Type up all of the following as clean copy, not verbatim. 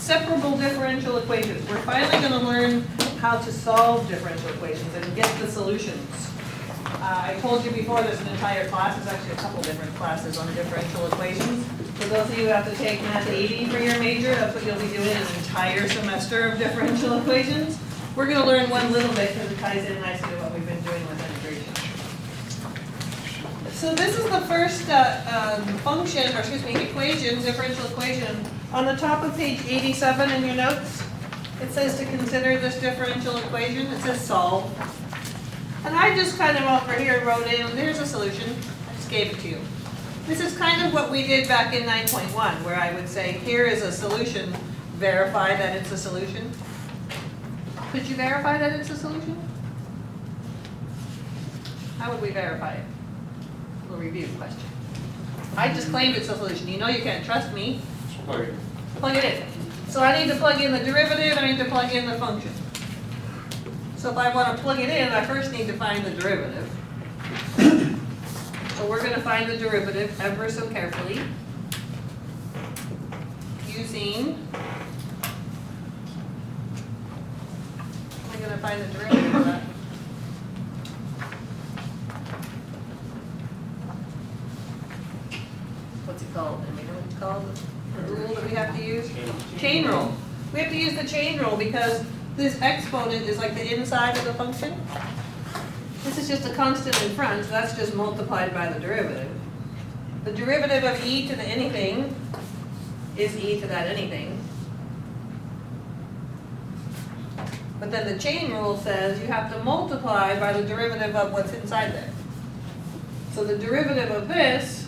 separable differential equations. We're finally going to learn how to solve differential equations and get the solutions. I told you before there's an entire class, there's actually a couple different classes on differential equations. For those of you who have to take Math 80 for your major, that's what you'll be doing, an entire semester of differential equations. We're going to learn one little bit because it ties in nicely to what we've been doing with integration. So this is the first equation, differential equation. On the top of page 87 in your notes, it says to consider this differential equation. It says solve. And I just kind of over here wrote in, there's a solution. I just gave it to you. This is kind of what we did back in 9.1, where I would say, here is a solution, verify that it's a solution. Could you verify that it's a solution? How would we verify it? We'll review question. I just claimed it's a solution. You know you can't trust me. Plug it in. So I need to plug in the derivative, I need to plug in the function. So if I want to plug it in, I first need to find the derivative. So we're going to find the derivative ever so carefully using, how am I going to find the derivative of that? What's it called? Do you know what it's called? The rule that we have to use? Chain rule. We have to use the chain rule because this exponent is like the inside of the function. This is just a constant in front, so that's just multiplied by the derivative. The derivative of e to the anything is e to that anything. But then the chain rule says you have to multiply by the derivative of what's inside there. So the derivative of this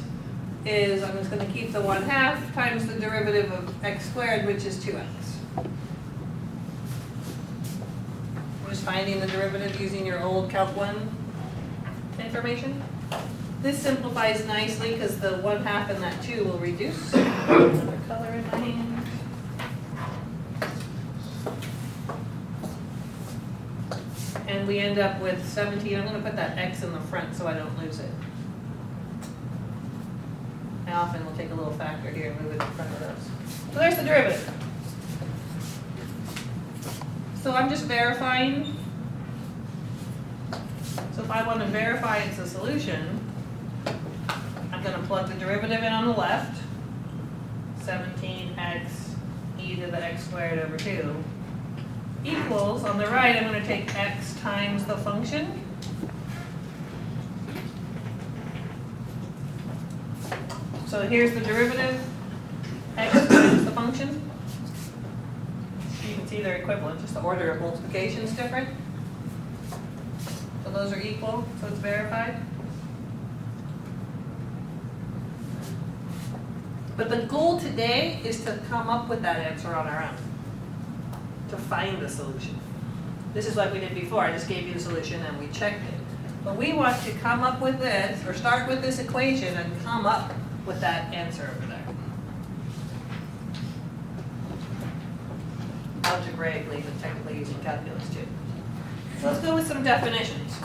is, I'm just going to keep the 1/2 times the derivative of x squared, which is 2x. I'm just finding the derivative using your old Calc 1 information. This simplifies nicely because the 1/2 and that 2 will reduce. Another color in my hand. And we end up with 17. I'm going to put that x in the front so I don't lose it. I often will take a little factor here and move it in front of those. So there's the derivative. So I'm just verifying. So if I want to verify it's a solution, I'm going to plug the derivative in on the left. 17x e to the x squared over 2 equals, on the right I'm going to take x times the function. So here's the derivative, x times the function. You can see they're equivalent, just the order of multiplication is different. So those are equal, so it's verified. But the goal today is to come up with that answer on our own, to find the solution. This is like we did before, I just gave you the solution and we checked it. But we want to come up with this, or start with this equation and come up with that answer over there. Algebraically, but technically using calculus too. So let's go with some definitions.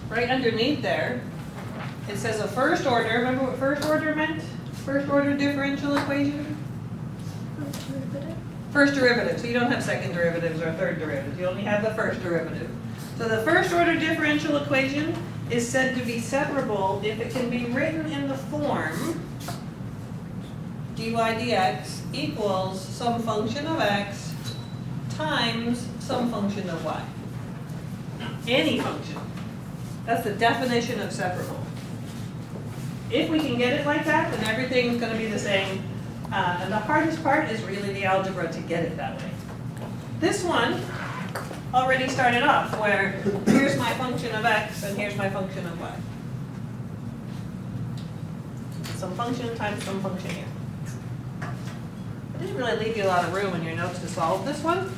Right underneath there, it says a first order. Remember what first order meant? First order differential equation? First derivative. So you don't have second derivatives or third derivatives. You only have the first derivative. So the first order differential equation is said to be separable if it can be written in the form dy dx equals some function of x times some function of y. Any function. That's the definition of separable. If we can get it like that, then everything's going to be the same. And the hardest part is really the algebra to get it that way. This one already started off where here's my function of x and here's my function of y. Some function times some function here. I didn't really leave you a lot of room in your notes to solve this one,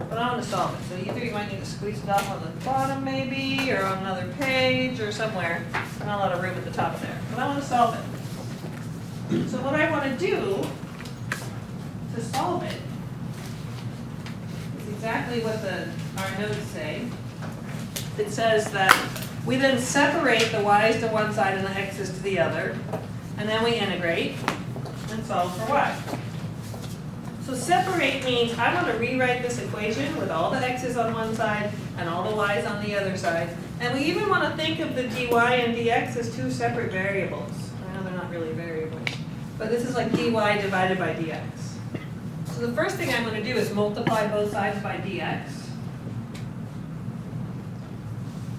but I want to solve it. So either you might need to squeeze it off on the bottom maybe, or on another page or somewhere. Not a lot of room at the top there, but I want to solve it. So what I want to do to solve it is exactly what our notes say. It says that we then separate the y's to one side and the x's to the other, and then we integrate and solve for y. So separate means I want to rewrite this equation with all the x's on one side and all the y's on the other side. And we even want to think of the dy and dx as two separate variables. I know they're not really variables, but this is like dy divided by dx. So the first thing I'm going to do is multiply both sides by dx.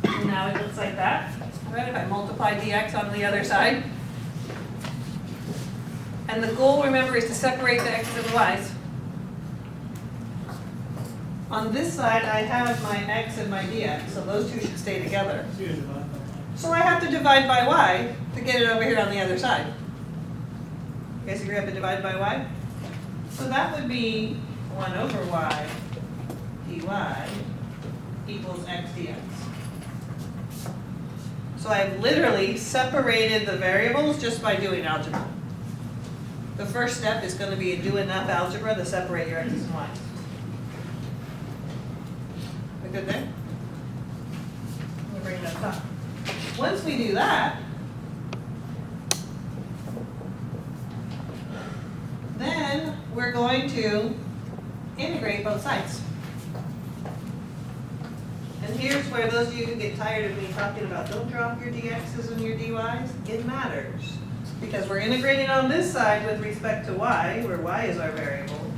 And now it looks like that. Right? If I multiply dx on the other side. And the goal, remember, is to separate the x's and the y's. On this side, I have my x and my dx, so those two should stay together. So I have to divide by y to get it over here on the other side. You guys agree I have to divide by y? So that would be 1 over y dy equals x dx. So I've literally separated the variables just by doing algebra. The first step is going to be to do enough algebra to separate your x's and y's. We good there? We'll bring it up top. Once we do that, then we're going to integrate both sides. And here's where those of you who get tired of me talking about don't drop your dx's and your dy's, it matters. Because we're integrating on this side with respect to y, where y is our variable,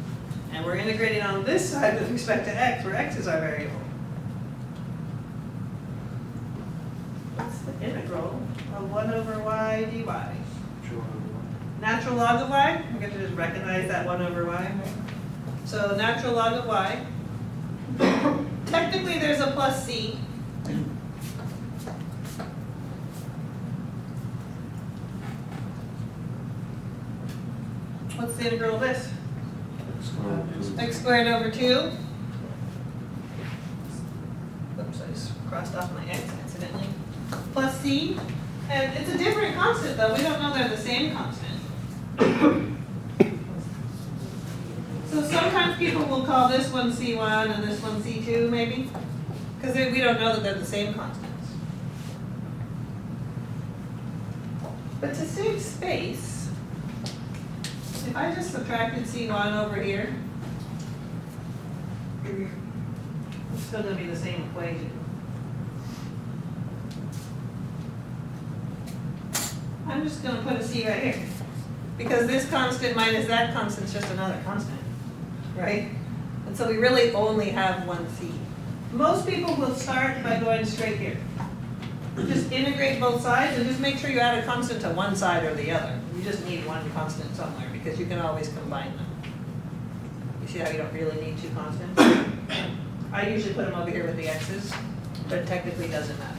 and we're integrating on this side with respect to x, where x is our variable. What's the integral of 1 over y dy? Natural log of y? We get to just recognize that 1 over y. So natural log of y. Technically there's a plus c. What's the integral of this? X squared over 2. Oops, I just crossed off my x accidentally. Plus c. And it's a different constant though. We don't know they're the same constant. So sometimes people will call this one c1 and this one c2 maybe. Because we don't know that they're the same constants. But to save space, if I just subtracted c1 over here, it's still going to be the same equation. I'm just going to put a c right here. Because this constant minus that constant is just another constant, right? And so we really only have one c. Most people will start by going straight here. Just integrate both sides and just make sure you add a constant to one side or the other. You just need one constant somewhere because you can always combine them. You see how you don't really need two constants? I usually put them over here with the x's, but it technically doesn't matter.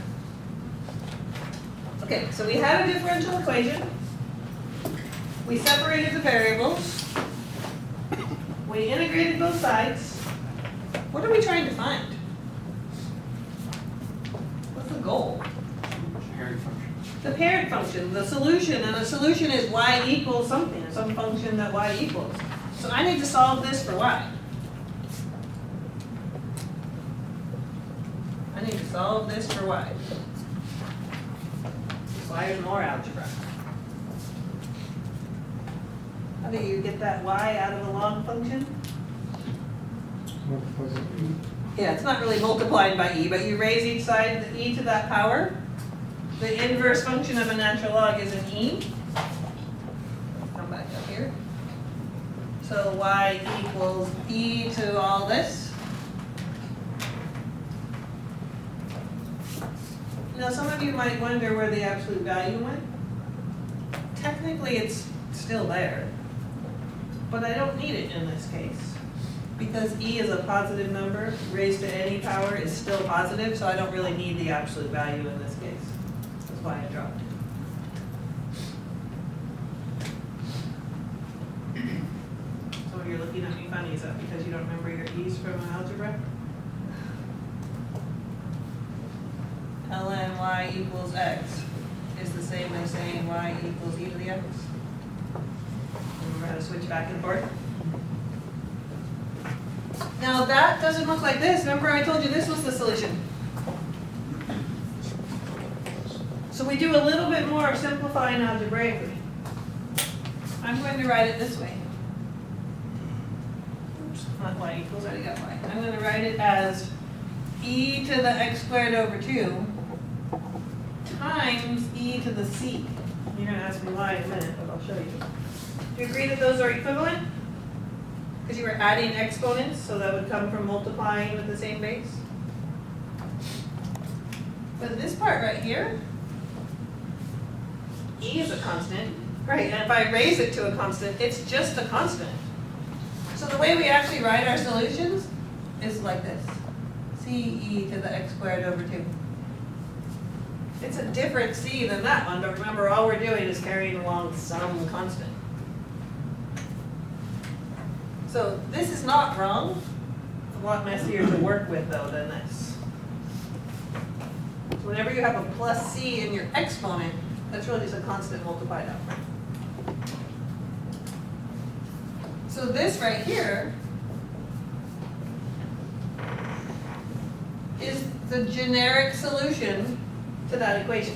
Okay, so we had a differential equation. We separated the variables. We integrated both sides. What are we trying to find? What's the goal? The parent function, the solution, and the solution is y equals something, some function that y equals. So I need to solve this for y. I need to solve this for y. Requires more algebra. How do you get that y out of a log function? Yeah, it's not really multiplied by e, but you raise each side the e to that power. The inverse function of a natural log is an e. Come back up here. So y equals e to all this. Now some of you might wonder where the absolute value went. Technically it's still there, but I don't need it in this case. Because e is a positive number, raised to any power is still positive, so I don't really need the absolute value in this case. That's why I dropped it. Some of you are looking at me funny, is that because you don't remember your e's from algebra? ln y equals x is the same as saying y equals e to the x. Remember how to switch back and forth? Now that doesn't look like this. Remember I told you this was the solution. So we do a little bit more of simplifying algebraically. I'm going to write it this way. oops, not y equals, I already got y. I'm going to write it as e to the x squared over 2 times e to the c. You're going to ask me why in a minute, but I'll show you. Do you agree that those are equivalent? Because you were adding exponents, so that would come from multiplying with the same base. But this part right here, e is a constant. Right, and if I raise it to a constant, it's just a constant. So the way we actually write our solutions is like this. C e to the x squared over 2. It's a different c than that one, but remember all we're doing is carrying along some constant. So this is not wrong. It's a lot messier to work with though than this. So whenever you have a plus c in your exponent, that's really just a constant multiplied out. So this right here is the generic solution to that equation.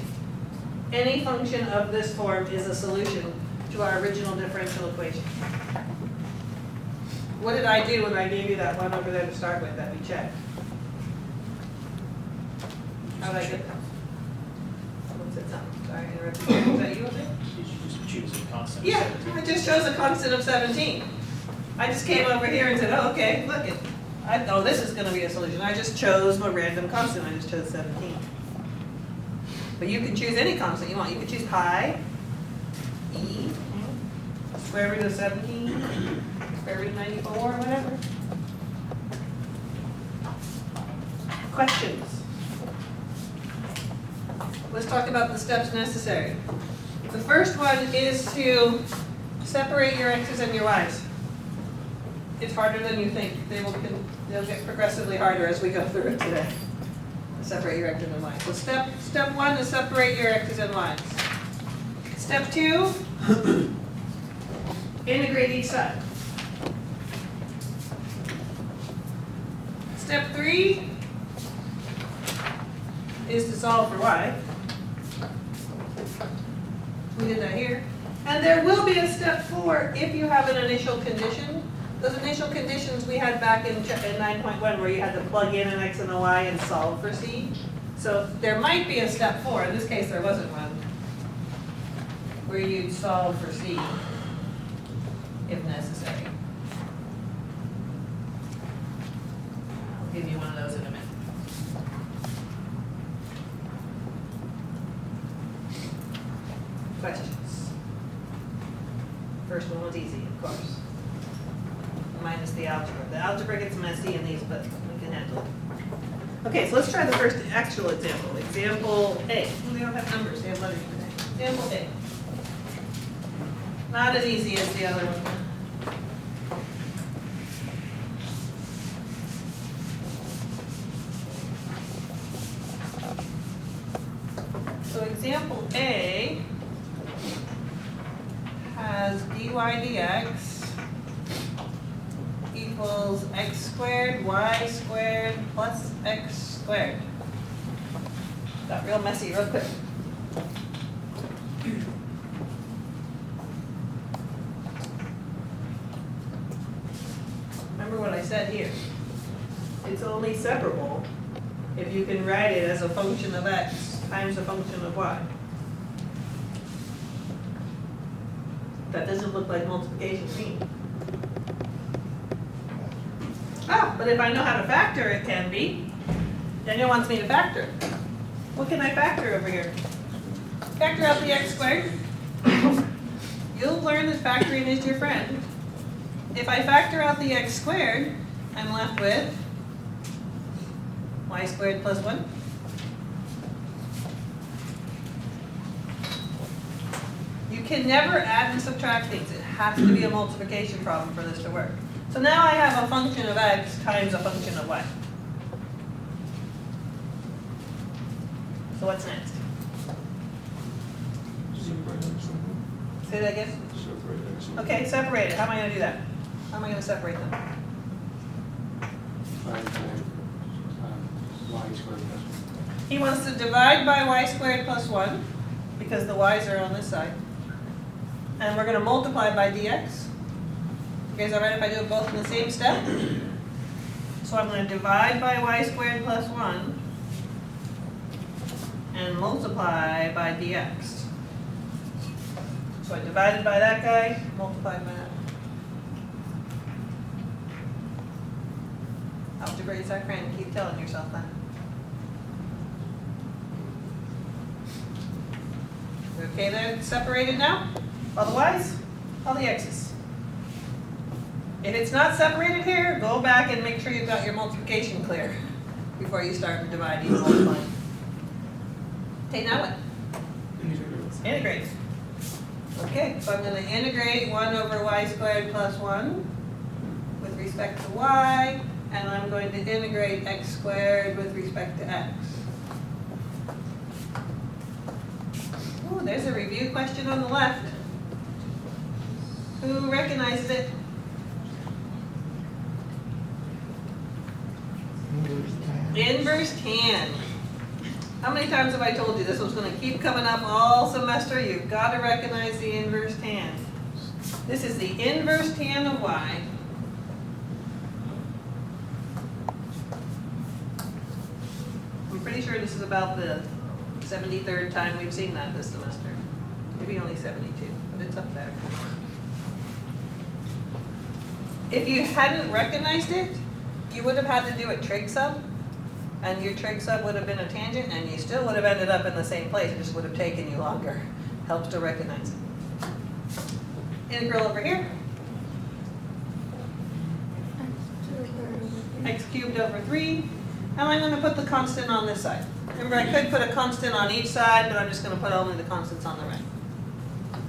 Any function of this form is a solution to our original differential equation. What did I do when I gave you that one over there to start with that we checked? How did I get that? Someone said something. Sorry, I interrupted you. Was that you, I think? Did you just choose a constant? Yeah, I just chose a constant of 17. I just came over here and said, oh, okay, look it. Oh, this is going to be a solution. I just chose a random constant. I just chose 17. But you can choose any constant you want. You can choose pi, e, square root of 17, square root of 94, whatever. Questions? Let's talk about the steps necessary. The first one is to separate your x's and your y's. It's harder than you think. They'll get progressively harder as we go through it today. Separate your x's and y's. So step one is separate your x's and y's. Step two, integrate each side. Step three is to solve for y. We did that here. And there will be a step 4 if you have an initial condition. Those initial conditions we had back in 9.1 where you had to plug in an x and a y and solve for c. So there might be a step 4. In this case, there wasn't one. Where you'd solve for c if necessary. I'll give you one of those in a minute. Questions? First one was easy, of course. Minus the algebra. The algebra gets messy in these, but we can handle it. Okay, so let's try the first actual example. Example A. They don't have numbers, they have letters today. Example A. Not as easy as the other one. So example A has dy dx equals x squared y squared plus x squared. Got real messy real quick. Remember what I said here. It's only separable if you can write it as a function of x times a function of y. That doesn't look like multiplication to me. Ah, but if I know how to factor, it can be. Daniel wants me to factor. What can I factor over here? Factor out the x squared. You'll learn that factoring is your friend. If I factor out the x squared, I'm left with y squared plus 1. You can never add and subtract things. It has to be a multiplication problem for this to work. So now I have a function of x times a function of y. So what's next? Say that again? Okay, separate it. How am I going to do that? How am I going to separate them? Y squared plus 1. He wants to divide by y squared plus 1 because the y's are on this side. And we're going to multiply by dx. You guys all right if I do it both in the same step? So I'm going to divide by y squared plus 1 and multiply by dx. So I divided by that guy, multiplied by that. Algebra is our friend, keep telling yourself that. Okay, they're separated now? All the y's, all the x's. If it's not separated here, go back and make sure you've got your multiplication clear before you start dividing and multiplying. Okay, now what? Integrate. Okay, so I'm going to integrate 1 over y squared plus 1 with respect to y, and I'm going to integrate x squared with respect to x. Ooh, there's a review question on the left. Who recognizes it? Inverse tan. How many times have I told you this was going to keep coming up all semester? You've got to recognize the inverse tan. This is the inverse tan of y. I'm pretty sure this is about the 73rd time we've seen that this semester. Maybe only 72, but it's up there. If you hadn't recognized it, you would have had to do a trig sum, and your trig sum would have been a tangent, and you still would have ended up in the same place. It just would have taken you longer. Helps to recognize it. Integral over here. X cubed over 3. And I'm going to put the constant on this side. Remember, I could put a constant on each side, but I'm just going to put only the constants on the right.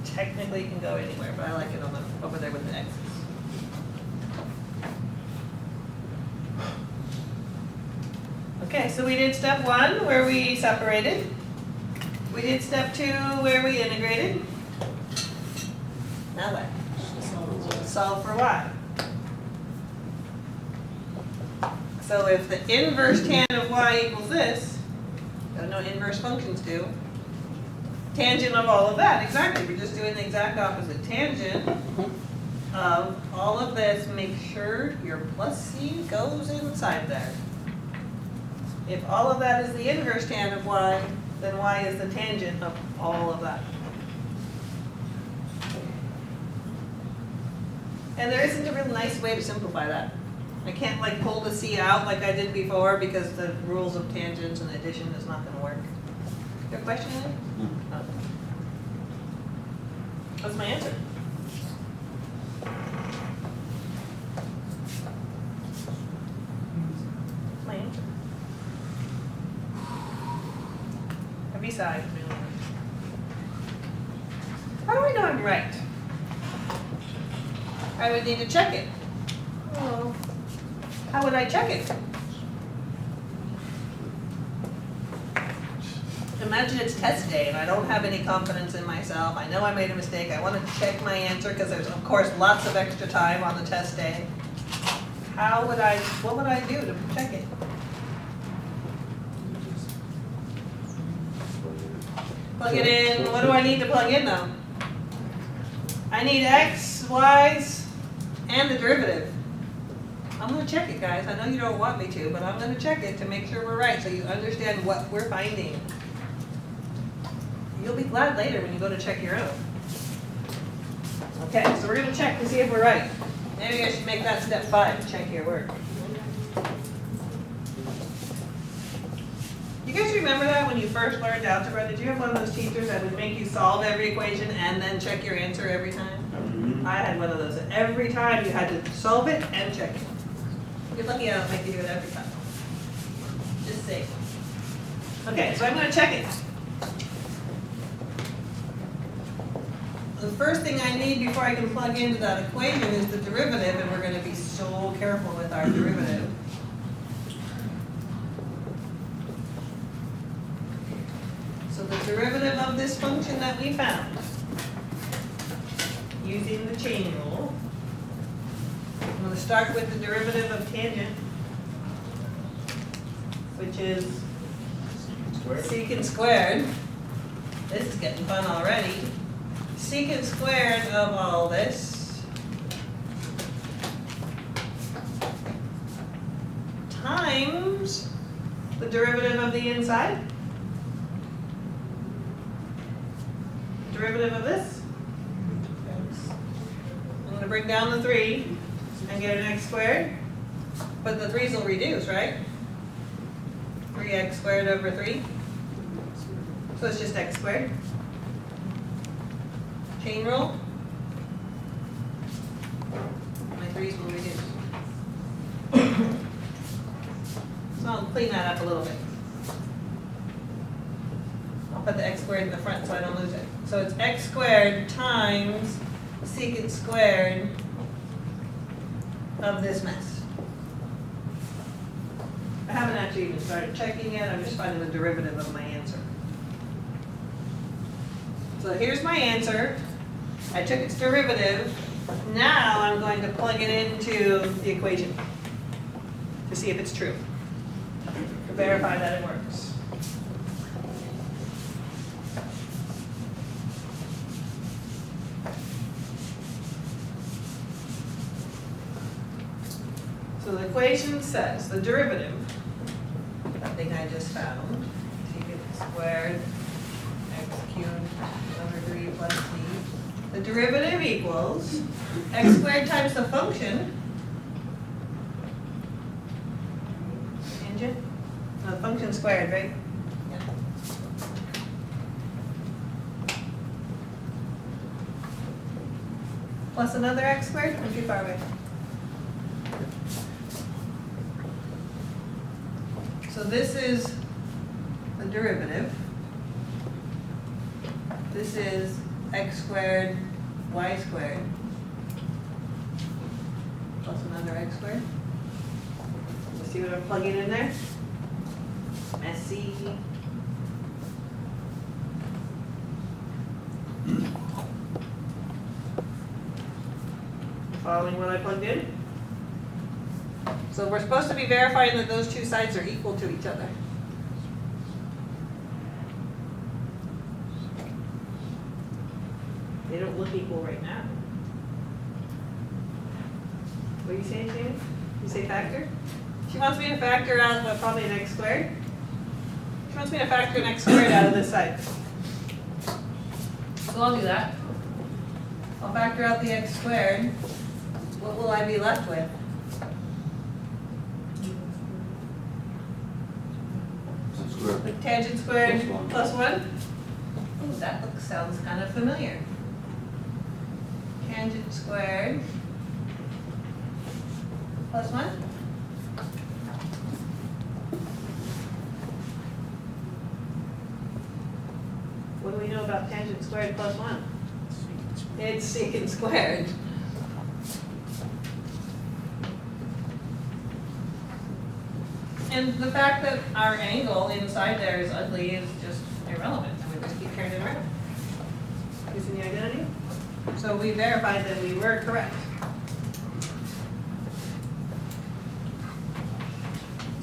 Technically, you can go anywhere, but I like it on the, over there with the x's. Okay, so we did step 1 where we separated. We did step 2 where we integrated. Now what? Solve for y. So if the inverse tan of y equals this, gotta know inverse functions do, tangent of all of that, exactly. We're just doing the exact opposite. Tangent of all of this, make sure your plus c goes inside there. If all of that is the inverse tan of y, then y is the tangent of all of that. And there isn't a real nice way to simplify that. I can't like pull the c out like I did before because the rules of tangents and addition is not going to work. You have a question in there? Oh. What's my answer? What's my answer? Every side. How do I know I'm right? I would need to check it. Oh. How would I check it? Imagine it's test day and I don't have any confidence in myself. I know I made a mistake. I want to check my answer because there's, of course, lots of extra time on the test day. What would I do to check it? Plug it in. What do I need to plug in though? I need x, y's, and the derivative. I'm going to check it, guys. I know you don't want me to, but I'm going to check it to make sure we're right so you understand what we're finding. You'll be glad later when you go to check your own. Okay, so we're going to check to see if we're right. Maybe I should make that step 5 to check your work. You guys remember that when you first learned algebra? Did you have one of those teachers that would make you solve every equation and then check your answer every time? I had one of those. Every time you had to solve it and check it. You're lucky I don't make you do it every time. Just say. Okay, so I'm going to check it. The first thing I need before I can plug into that equation is the derivative, and we're going to be so careful with our derivative. So the derivative of this function that we found, using the chain rule, I'm going to start with the derivative of tangent, which is secant squared. This is getting fun already. Secant squared of all this times the derivative of the inside. Derivative of this. I'm going to bring down the 3 and get an x squared. But the 3's will reduce, right? 3x squared over 3. So it's just x squared. Chain rule. My 3's will reduce. So I'll clean that up a little bit. I'll put the x squared in the front so I don't lose it. So it's x squared times secant squared of this mess. I haven't actually even started checking yet, I'm just finding the derivative of my answer. So here's my answer. I took its derivative. Now I'm going to plug it into the equation to see if it's true. To verify that it works. So the equation says the derivative, that thing I just found, secant squared x cubed over 3 plus c. The derivative equals x squared times the function. Tangent? No, the function squared, right? Yeah. Plus another x squared? I'm too far away. So this is the derivative. This is x squared, y squared, plus another x squared. Let's see what I'm plugging in there. Messy. Following what I plugged in? So we're supposed to be verifying that those two sides are equal to each other. They don't look equal right now. What are you saying, Jamie? You say factor? She wants me to factor out probably an x squared. She wants me to factor an x squared out of this side. So I'll do that. I'll factor out the x squared. What will I be left with? The tangent squared plus 1. Ooh, that sounds kind of familiar. Tangent squared plus 1. What do we know about tangent squared plus 1? It's secant squared. And the fact that our angle inside there is ugly is just irrelevant. And we just keep carrying it around. Using the identity. So we verified that we were correct.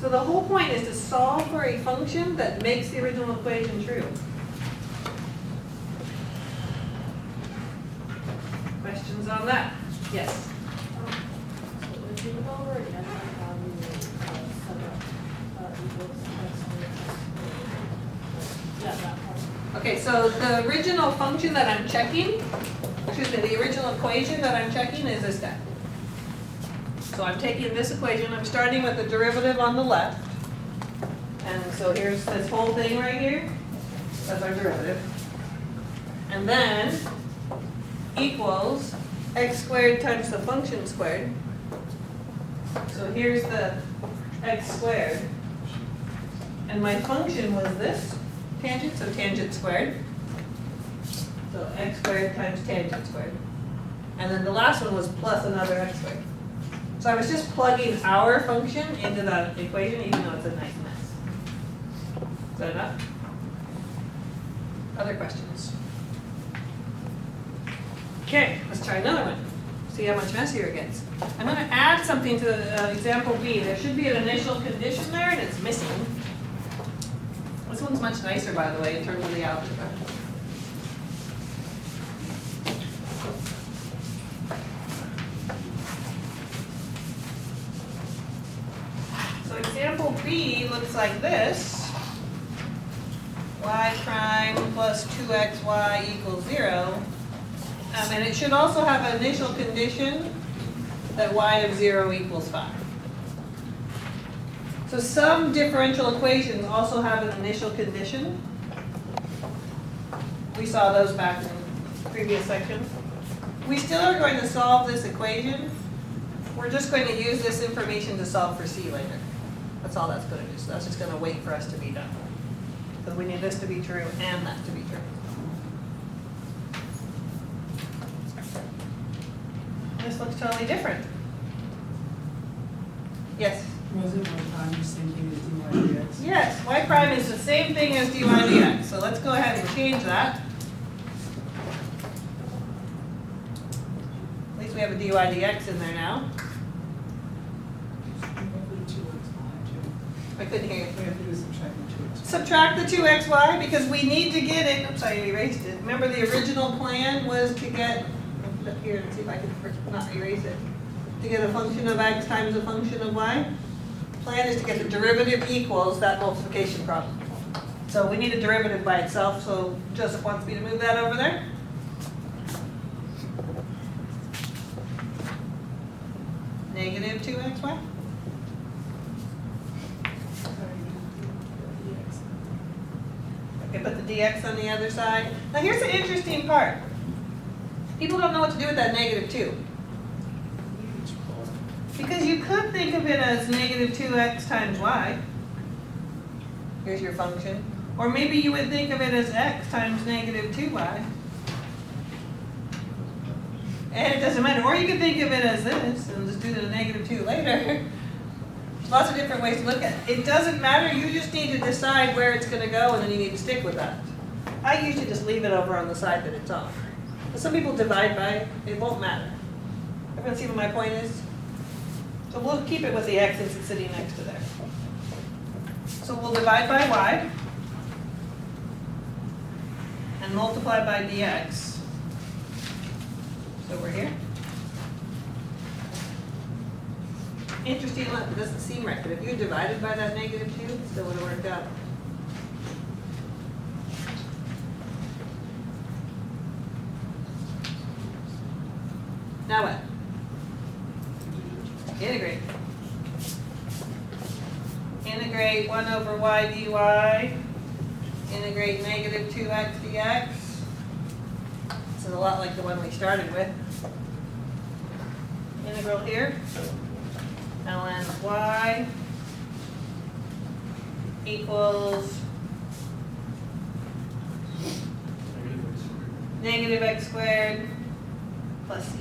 So the whole point is to solve for a function that makes the original equation true. Questions on that? Yes. So if you go over again, yeah, that part. Okay, so the original function that I'm checking, excuse me, the original equation that I'm checking is this guy. So I'm taking this equation, I'm starting with the derivative on the left. And so here's this whole thing right here. That's our derivative. And then equals x squared times the function squared. So here's the x squared. And my function was this tangent, so tangent squared. So x squared times tangent squared. And then the last one was plus another x squared. So I was just plugging our function into that equation, even though it's a nice mess. Is that enough? Other questions? Okay, let's try another one. See how much messier it gets. I'm going to add something to the example B. There should be an initial condition there, and it's missing. This one's much nicer, by the way, in terms of the algebra. So example b looks like this. Y prime plus 2xy equals 0. And it should also have an initial condition that y of 0 equals 5. So some differential equations also have an initial condition. We saw those back in the previous sections. We still are going to solve this equation. We're just going to use this information to solve for c later. That's all that's going to do. So that's just going to wait for us to be done. Because we need this to be true and that to be true. This looks totally different. Yes? Was it one time the same thing as dy dx? Yes, y prime is the same thing as dy dx. So let's go ahead and change that. At least we have a dy dx in there now. I couldn't hear you. We have to do subtract the 2x. Subtract the 2xy because we need to get it. Oops, I erased it. Remember the original plan was to get, I'll put it up here and see if I can not erase it. To get a function of x times a function of y. Plan is to get the derivative equals that multiplication problem. So we need a derivative by itself, so Joseph wants me to move that over there. Negative 2xy. Okay, put the dx on the other side. Now here's the interesting part. People don't know what to do with that negative 2. Because you could think of it as negative 2x times y. Here's your function. Or maybe you would think of it as x times negative 2y. And it doesn't matter. Or you could think of it as this and just do the negative 2 later. Lots of different ways to look at it. It doesn't matter. You just need to decide where it's going to go and then you need to stick with that. I usually just leave it over on the side that it's on. But some people divide by it. It won't matter. Everyone see what my point is? So we'll keep it with the x since it's sitting next to there. So we'll divide by y and multiply by dx. So we're here. Interesting enough, it doesn't seem right, but if you divided by that negative 2, it still would have worked out. Now what? Integrate. Integrate 1 over y dy. Integrate negative 2x dx. This is a lot like the one we started with. Integral here. Ln y equals negative x squared plus c.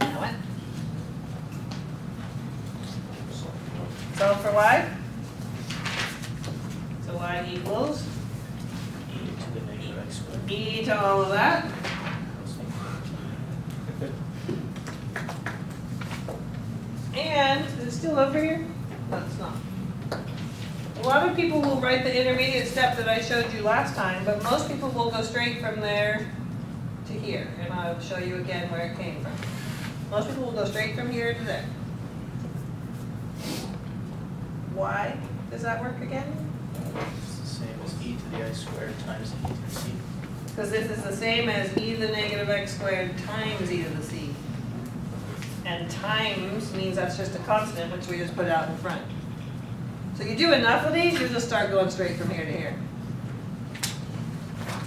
Now what? Solve for y. So y equals E to the negative x squared. e to all of that. And is it still over here? No, it's not. A lot of people will write the intermediate step that I showed you last time, but most people will go straight from there to here. And I'll show you again where it came from. Most people will go straight from here to there. Why does that work again? It's the same as e to the I squared times e to the c. Because this is the same as e to the negative x squared times e to the c. And times means that's just a constant, which we just put out in front. So you do enough of these, you'll just start going straight from here to here.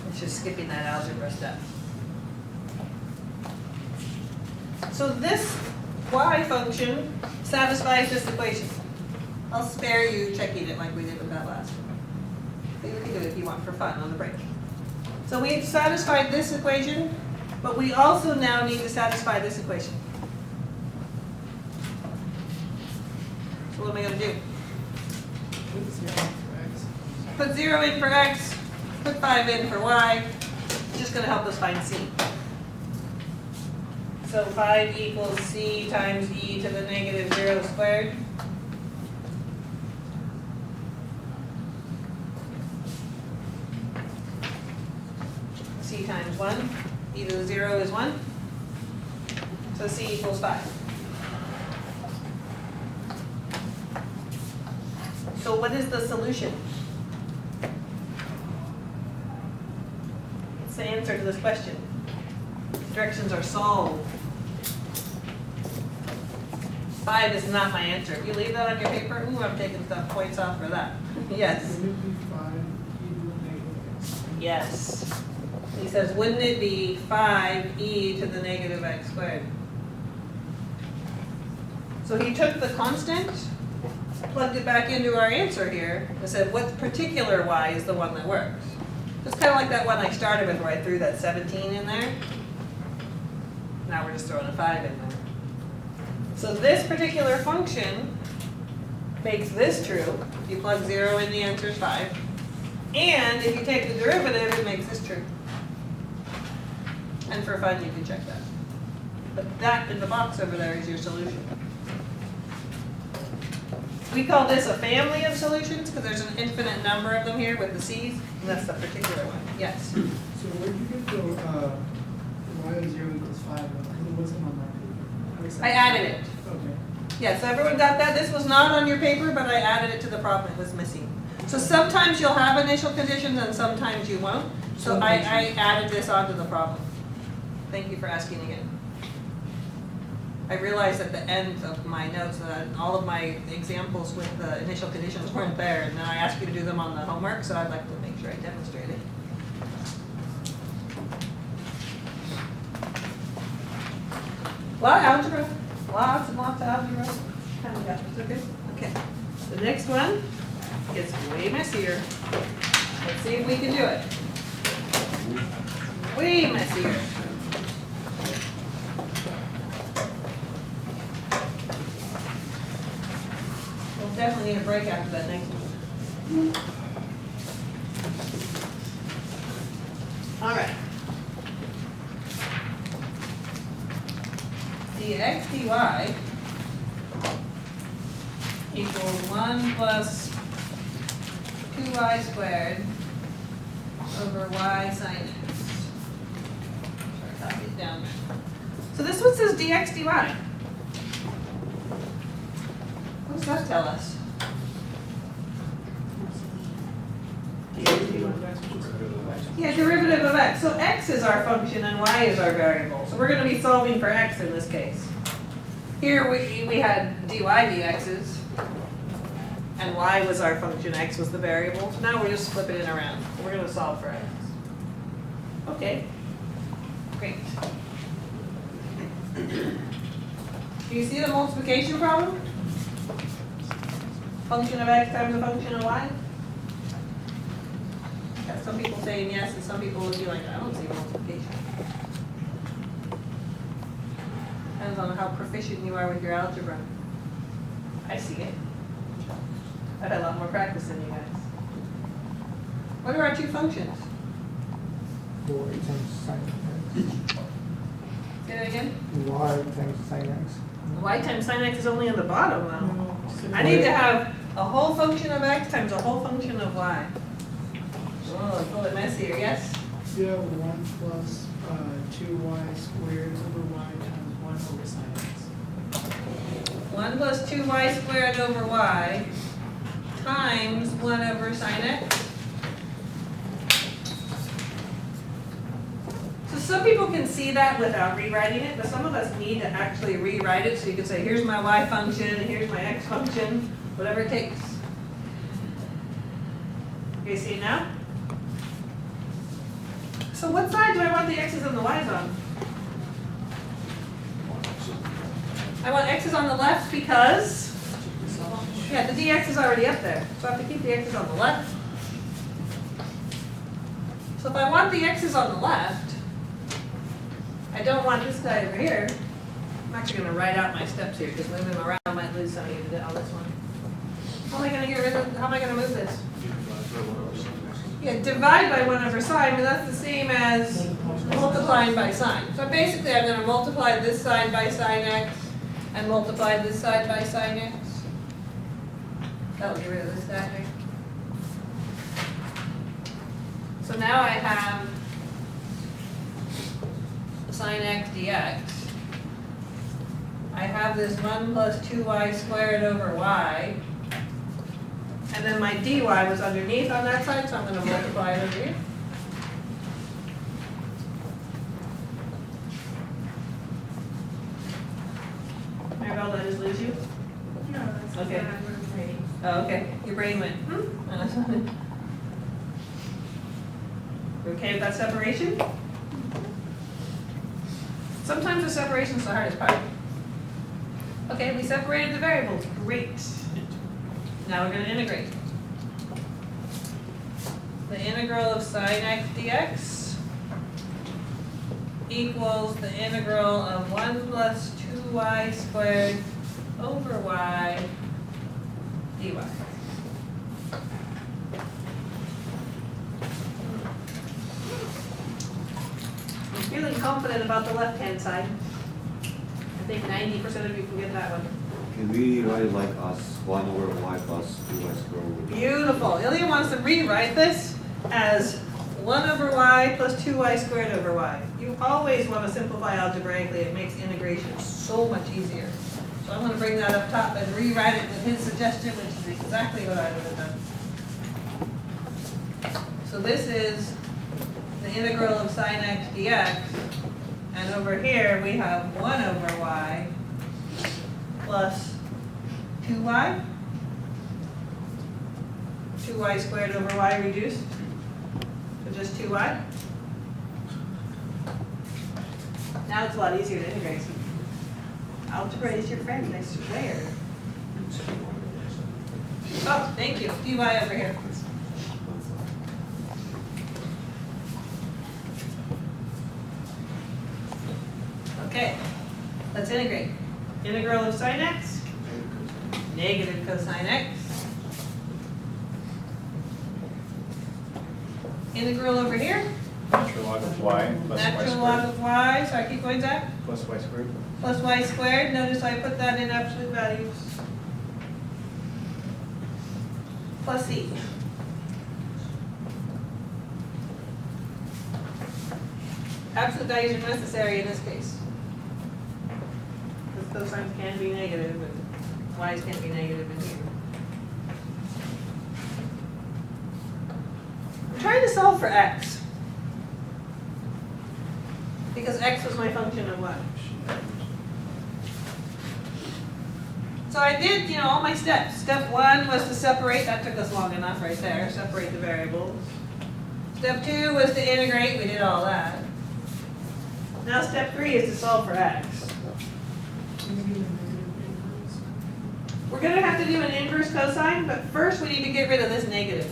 It's just skipping that algebra step. So this y function satisfies this equation. I'll spare you checking it like we did with that last one. But you can do it if you want for fun on the break. So we've satisfied this equation, but we also now need to satisfy this equation. So what am I going to do? Put 0 in for x, put 5 in for y. It's just going to help us find c. So 5 equals c times e to the negative 0 squared. c times 1, e to the 0 is 1. So c equals 5. So what is the solution? What's the answer to this question? Directions are solved. 5 is not my answer. If you leave that on your paper, ooh, I'm taking some points off for that. Yes. Would it be 5 e to the negative x? Yes. He says, wouldn't it be 5e to the negative x squared? So he took the constant, plugged it back into our answer here, and said, what particular y is the one that works? It's kind of like that one I started with where I threw that 17 in there. Now we're just throwing a 5 in there. So this particular function makes this true. If you plug 0 in, the answer is 5. And if you take the derivative, it makes this true. And for fun, you can check that. But that in the box over there is your solution. We call this a family of solutions because there's an infinite number of them here with the c's, and that's the particular one. Yes? So where did you get the y of 0 equals 5? Because it wasn't on my paper. How is that? I added it. Okay. Yeah, so everyone got that? This was not on your paper, but I added it to the problem. It was missing. So sometimes you'll have initial conditions and sometimes you won't. So I added this onto the problem. Thank you for asking again. I realized at the end of my notes that all of my examples with the initial conditions weren't there, and then I asked you to do them on the homework, so I'd like to make sure I demonstrate it. A lot of algebra, lots and lots of algebra. Kind of got this, okay? Okay. The next one is way messier. Let's see if we can do it. Way messier. We'll definitely need a break after that next one. All right. Dx dy equals 1 plus 2y squared over y sine x. Sorry, copy it down. So this one says dx dy. What does that tell us? Yeah, derivative of x. So x is our function and y is our variable. So we're going to be solving for x in this case. Here we had dy dx's, and y was our function, x was the variable. So now we're just flipping it around. We're going to solve for x. Okay, great. Do you see the multiplication problem? Function of x times a function of y? Got some people saying yes, and some people will be like, I don't see multiplication. Depends on how proficient you are with your algebra. I see it. I've had a lot more practice than you guys. What are our two functions? Y times sin x. Say that again? Y times sin x. Y times sin x is only on the bottom though. No, I need to have a whole function of x times a whole function of y. Oh, it's a little bit messier, yes? you have 1 plus 2y squared over y times 1 over sine x. 1 plus 2y squared over y times 1 over sine x. So some people can see that without rewriting it, but some of us need to actually rewrite it so you can say, here's my y function, and here's my x function, whatever it takes. You see it now? So what side do I want the x's and the y's on? I want x's on the left because, yeah, the dx is already up there. So I have to keep the x's on the left. So if I want the x's on the left, I don't want this guy over here. I'm actually going to write out my steps here because moving them around I might lose some of you on this one. How am I going to get rid of, how am I going to move this? Yeah, divide by 1 over sine, but that's the same as multiplying by sine. So basically I'm going to multiply this side by sine x and multiply this side by sine x. That'll get rid of this guy here. So now I have sine x dx, I have this 1 plus 2y squared over y, and then my dy was underneath on that side, so I'm going to multiply it over here. Maribel, did I just lose you? No, that's Okay. what I'm saying. Oh, okay. Your brain went, hmm? You okay with that separation? Sometimes the separation's the hardest part. Okay, we separated the variables. Great. Now we're going to integrate. The integral of sine x dx equals the integral of 1 plus 2y squared over y dy. I'm feeling confident about the left-hand side. I think 90% of you can get that one. Can we write it like us 1 over y plus 2y squared over y? Beautiful. Ilya wants to rewrite this as 1 over y plus 2y squared over y. You always want to simplify algebraically. It makes integration so much easier. So I'm going to bring that up top and rewrite it with his suggestion, which is exactly what I would have done. So this is the integral of sine x dx. And over here we have 1 over y plus 2y. 2y squared over y reduced to just 2y. Now it's a lot easier to integrate. Algebra is your friend, I swear. Oh, thank you. dy over here. Okay, let's integrate. Integral of sine x, negative cosine x. Integral over here, Natural log of y plus y natural log squared of y, sorry, keep going, Zach, plus y squared. plus y squared. Notice I put that in absolute values. Plus c. Absolute values are necessary in this case. Because cosines can be negative and y's can be negative in here. I'm trying to solve for x. Because x was my function of what? So I did, all my steps. Step 1 was to separate, that took us long enough right there, separate the variables. Step 2 was to integrate, we did all that. Now step 3 is to solve for x. We're going to have to do an inverse cosine, but first we need to get rid of this negative.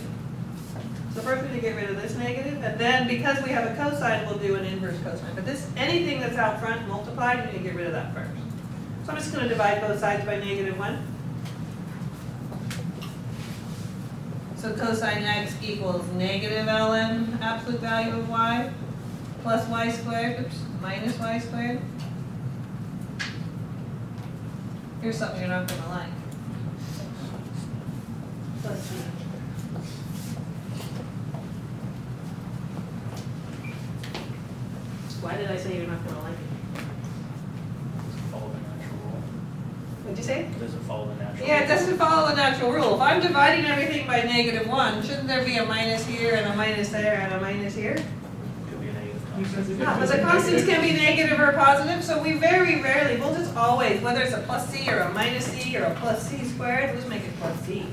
So first we need to get rid of this negative, and then because we have a cosine, we'll do an inverse cosine. But this, anything that's out front multiplied, we need to get rid of that first. So I'm just going to divide both sides by -1. So cosine x equals negative ln absolute value of y plus y squared, oops, minus y squared. Here's something you're not going to like. Plus c. Why did I say you're not going to like it? Follow the natural rule. What'd you say? It doesn't follow the natural. Yeah, it doesn't follow the natural rule. If I'm dividing everything by -1, shouldn't there be a minus here and a minus there and a minus here? Could be a negative Because constant. if No, but the constants can be negative or positive, so we very rarely, we'll just always, whether it's a plus c or a minus c or a plus c squared, we'll just make it plus c,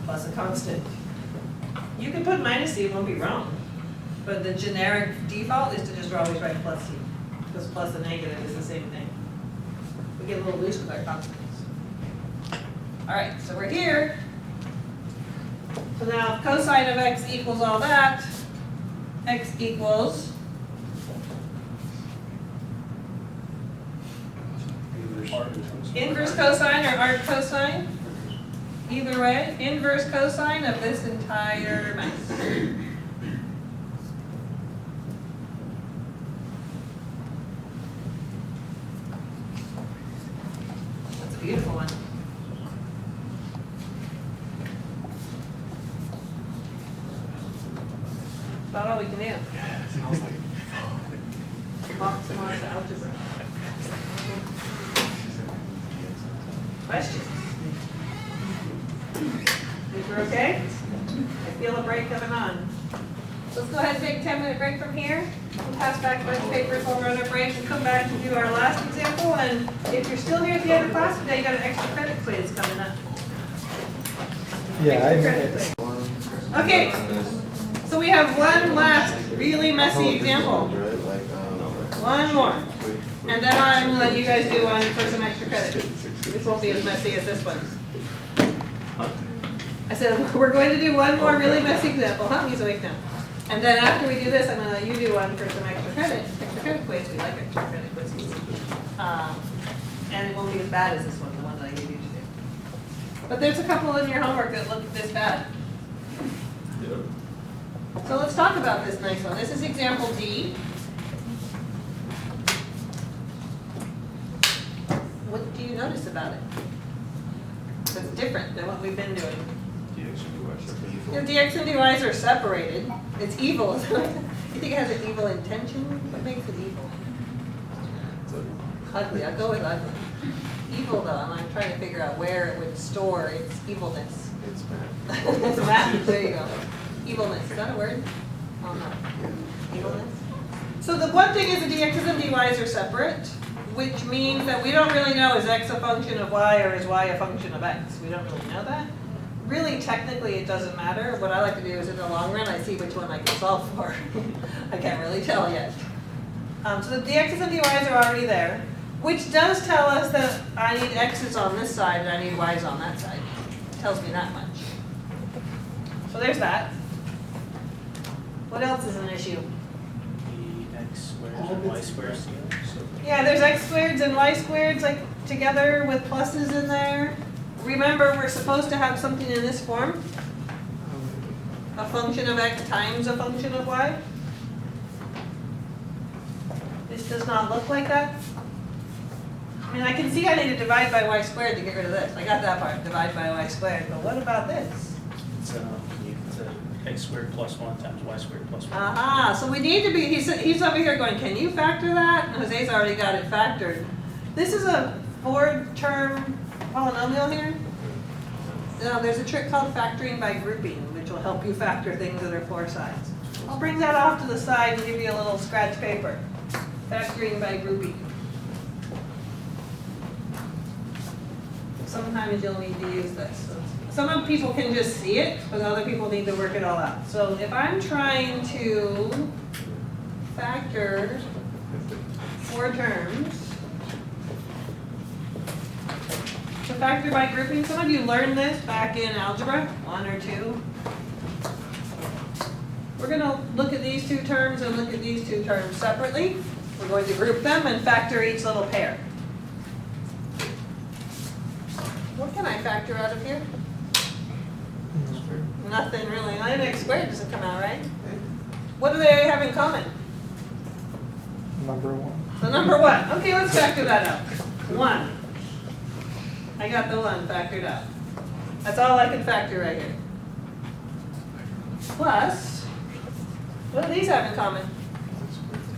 plus a constant. You can put minus c, it won't be wrong. But the generic default is to just always write plus c, because plus and negative is the same thing. We get a little loose with our constants. All right, so we're here. So now cosine of x equals all that, x equals inverse cosine or arc cosine, either way, inverse cosine of this entire mass. That's a beautiful one. About all we can do. Box them onto algebra. Questions? Think we're okay? I feel a break coming on. Let's go ahead and take a 10-minute break from here. We'll pass back a bunch of papers while we're on our break and come back and do our last example. And if you're still here at the end of class today, you got an extra credit quiz coming up. Yeah, I Extra mean, credit quiz. Okay, so we have one last really messy example. One more. And then I'm gonna let you guys do one for some extra credit. This won't be as messy as this one. I said, we're going to do one more really messy example. Huh? He's awake now. And then after we do this, I'm gonna let you do one for some extra credit. Extra credit quiz, we like extra credit quizzes. And it won't be as bad as this one, the one that I gave you to do. But there's a couple in your homework that look this bad. So let's talk about this nice one. This is example D. What do you notice about it? That's different than what we've been doing. Your dx and dy's are separated. It's evil. You think it has an evil intention? What makes it evil? Ugly. I'll go with ugly. Evil though, I'm trying to figure out where it would store its evilness. It's bad. It's math. There you go. Evilness. Is that a word? Oh no. Evilness. So the one thing is the dx's and dy's are separate, which means that we don't really know is x a function of y or is y a function of x. We don't really know that. Really, technically, it doesn't matter. What I like to do is in the long run, I see which one I can solve for. I can't really tell yet. So the dx's and dy's are already there, which does tell us that I need x's on this side and I need y's on that side. It tells me that much. So there's that. What else is an issue? The x squared and y squared together, so. Yeah, there's x squareds and y squareds like together with pluses in there. Remember, we're supposed to have something in this form. A function of x times a function of y. This does not look like that. I mean, I can see I need to divide by y squared to get rid of this. I got that part, divide by y squared. But what about this? It's x squared plus 1 times y squared plus 1. Aha, so we need to be, he's over here going, can you factor that? And Jose's already got it factored. This is a 4-term polynomial here. Now, there's a trick called factoring by grouping, which will help you factor things that are 4 sides. I'll bring that off to the side and give you a little scratch paper. Factoring by grouping. Sometimes you'll need to use this. Some people can just see it, but other people need to work it all out. So if I'm trying to factor 4 terms, to factor by grouping, some of you learned this back in algebra, 1 or 2. We're going to look at these 2 terms and look at these 2 terms separately. We're going to group them and factor each little pair. What can I factor out of here? Nothing really. An x squared doesn't come out, right? What do they have in common? number 1. The number 1. Okay, let's factor that out. 1. I got the 1 factored out. That's all I can factor right here. Plus, what do these have in common?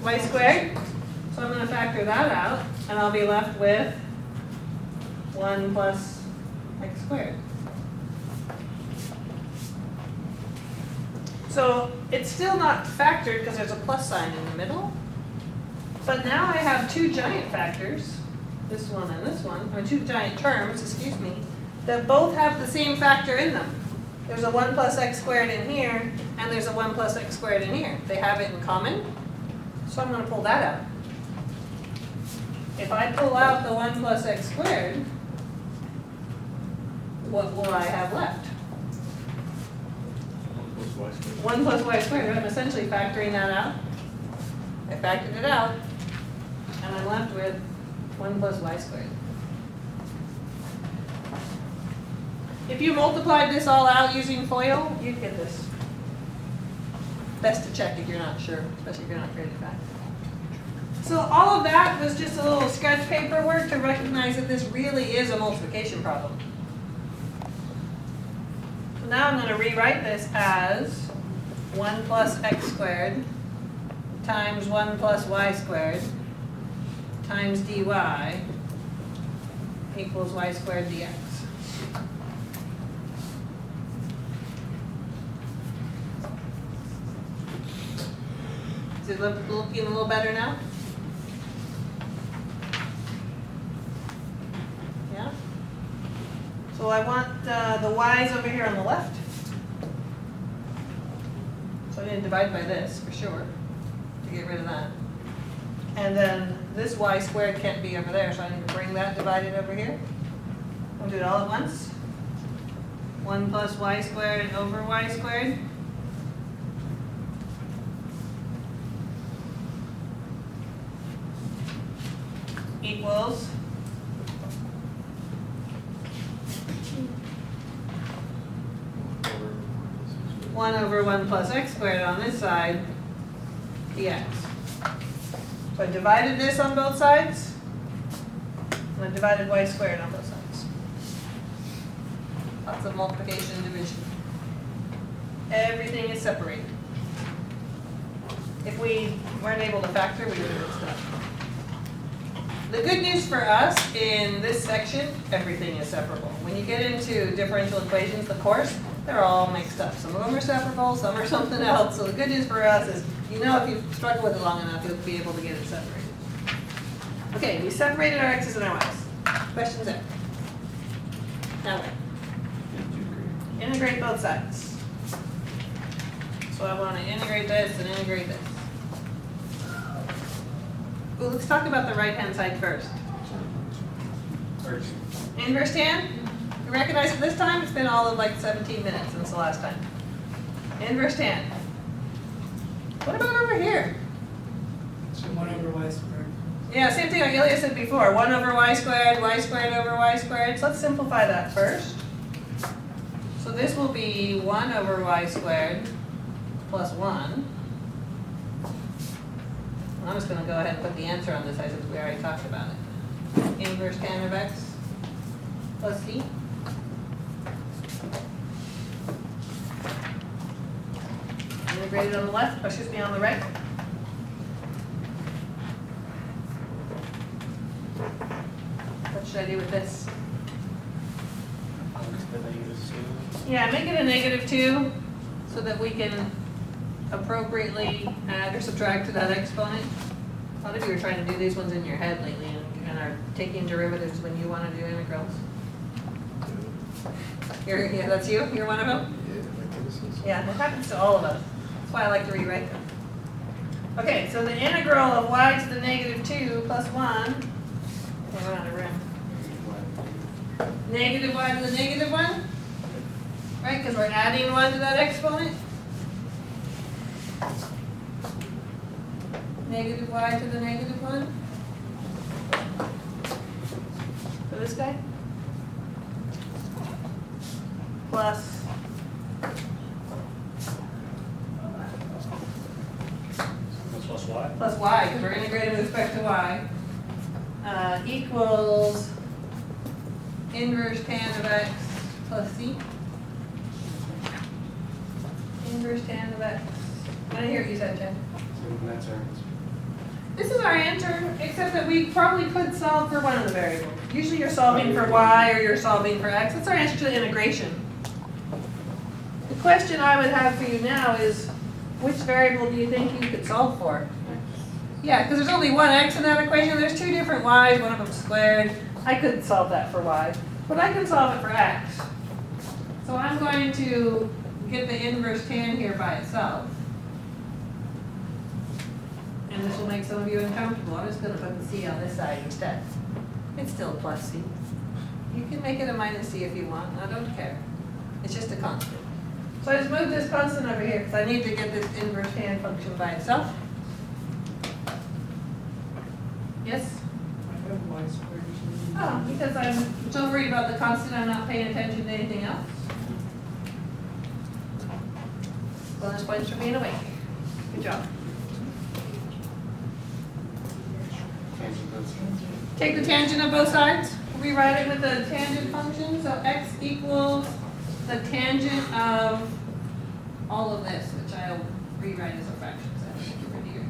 Y squared. So I'm going to factor that out, and I'll be left with 1 plus x squared. So it's still not factored because there's a plus sign in the middle. But now I have 2 giant factors, this one and this one, or 2 giant terms, excuse me, that both have the same factor in them. There's a 1 plus x squared in here, and there's a 1 plus x squared in here. They have it in common, so I'm going to pull that out. If I pull out the 1 plus x squared, what will I have left? 1 plus y squared. I'm essentially factoring that out. I factored it out, and I'm left with 1 plus y squared. If you multiplied this all out using FOIL, you'd get this. Best to check if you're not sure, especially if you're not great at factor. So all of that was just a little sketch paper work to recognize that this really is a multiplication problem. Now I'm going to rewrite this as 1 plus x squared times 1 plus y squared times dy equals y squared dx. Is it looking a little better now? Yeah? So I want the y's over here on the left. So I need to divide by this for sure to get rid of that. And then this y squared can't be over there, so I need to bring that divided over here. I'll do it all at once. 1 plus y squared over y squared. Equals 1 over 1 plus x squared on this side dx. So I divided this on both sides, and I divided y squared on both sides. Lots of multiplication and division. Everything is separated. If we weren't able to factor, we would have mixed up. The good news for us in this section, everything is separable. When you get into differential equations, the course, they're all mixed up. Some of them are separable, some are something else. So the good news for us is, you know, if you struggle with it long enough, you'll be able to get it separated. Okay, we separated our x's and our y's. Questions there? Now what? Integrate both sides. So I want to integrate this and integrate this. Well, let's talk about the right-hand side first. Inverse tan? You recognize it this time? It's been all of like 17 minutes since the last time. Inverse tan. What about over here? So 1 over y squared. Yeah, same thing like Ilya said before. 1 over y squared over y squared. So let's simplify that first. So this will be 1 over y squared plus 1. I'm just going to go ahead and put the answer on this side since we already talked about it. Inverse tan of x plus c. Integrated on the left, or excuse me, on the right. What should I do with this? The -2. Yeah, make it a -2 so that we can appropriately add or subtract to that exponent. A lot of you are trying to do these ones in your head lately and are taking derivatives when you want to do integrals. Yeah, that's you? You're one of them? Yeah, that happens to all of us. That's why I like to rewrite them. Okay, so the integral of y to the -2 plus 1, I went out of room. Negative y to the -1, right? Because we're adding 1 to that exponent. Negative y to the -1. For this guy. Plus Plus y? plus y, because we're integrating with respect to y, equals inverse tan of x plus c. Inverse tan of x. I didn't hear what you said, Jen. That's our answer. This is our answer, except that we probably could solve for one of the variables. Usually you're solving for y or you're solving for x. That's our answer to the integration. The question I would have for you now is, which variable do you think you could solve for? Yeah, because there's only one x in that equation. There's two different y's, one of them squared. I couldn't solve that for y, but I can solve it for x. So I'm going to get the inverse tan here by itself. And this will make some of you uncomfortable. I'm just going to put the c on this side instead. It's still a plus c. You can make it a minus c if you want. I don't care. It's just a constant. So I just moved this constant over here because I need to get this inverse tan function by itself. Yes? I have y squared. Oh, because I'm so worried about the constant, I'm not paying attention to anything else. Bonus points for being awake. Good job. Take the tangent of both sides, rewrite it with the tangent function, so x equals the tangent of all of this, which I'll rewrite as a fraction, so over here.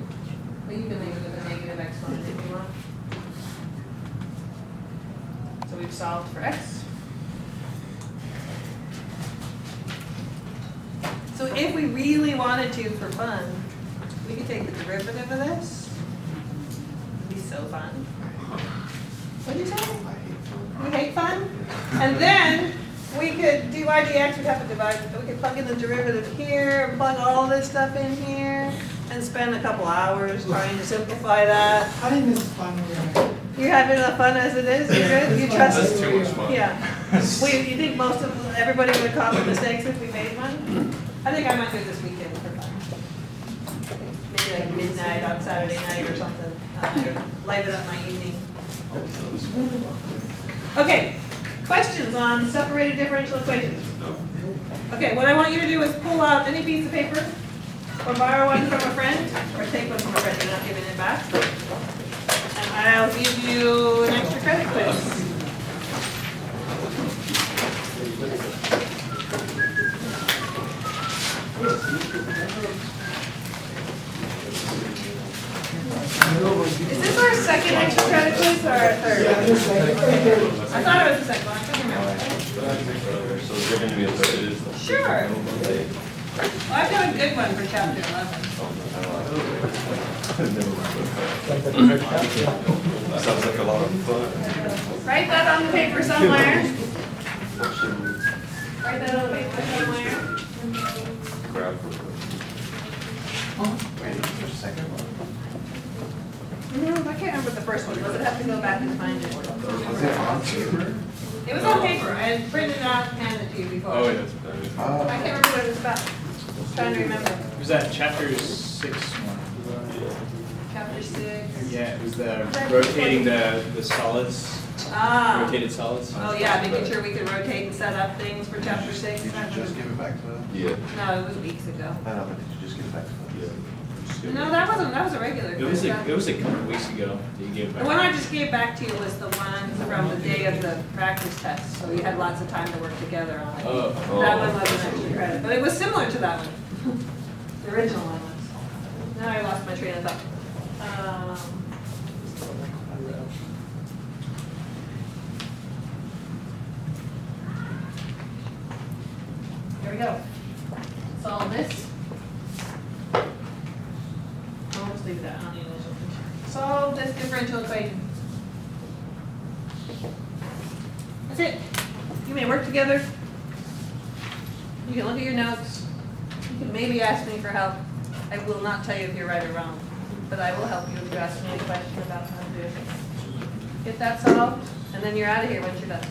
solved for x. So if we really wanted to, for fun, we could take the derivative of this. It'd be so fun. What'd you say? You hate fun? And then we could dy dx, we'd have to divide, we could plug in the derivative here, plug all this stuff in here, and spend a couple hours trying to simplify that. I think this is fun, we're gonna. You're having enough fun as it is? You're good? You trust? That's too much fun. Yeah. You think most of, everybody would call the mistakes if we made one? I think I might do it this weekend for fun. Maybe like midnight on Saturday night or something. Light it up my evening. Okay, questions on separated differential equations? Okay, what I want you to do is pull out any piece of paper, or borrow one from a friend, or take one from a friend, you're not giving it back. And I'll give you an extra credit quiz. Is this our second extra credit quiz or our third? Yeah, just like, I thought it was the second one, I couldn't remember. So is there gonna be a third? Sure. Well, I've got a good one for chapter 11. Sounds like a lot of fun. Write that on the paper somewhere. Write that on the paper somewhere. Grab for Wait, there's a second one? I can't remember what the first one was, I'd have to go back and find it. Was it on paper? It was on paper, I had printed it out and handed it to you before. Oh, yeah, that's better. I can't remember what it was about. Trying to remember. Was that chapter 6 one? Chapter 6. Yeah, it was the rotating the solids, Ah. rotated solids. Oh, yeah, making sure we could rotate and set up things for chapter 6. Did you just give it back to them? Yeah. No, it was weeks ago. I know, but did you just give it back to them? No, that was a regular. It was quiz. it was a couple of weeks ago that you gave The back. one I just gave back to you was the one from the day of the practice test, so we had lots of time to work together on it. Oh. That one wasn't extra credit, but it was similar to that one. The original one was. Now I lost my train of thought. Here we go. Solve this. I'll just leave that on the initial picture. Solve this differential equation. That's it. You may work together. You can look at your notes. You can maybe ask me for help. I will not tell you if you're right or wrong, but I will help you if you ask me a question about how to do it. Get that solved, and then you're out of here once you're done.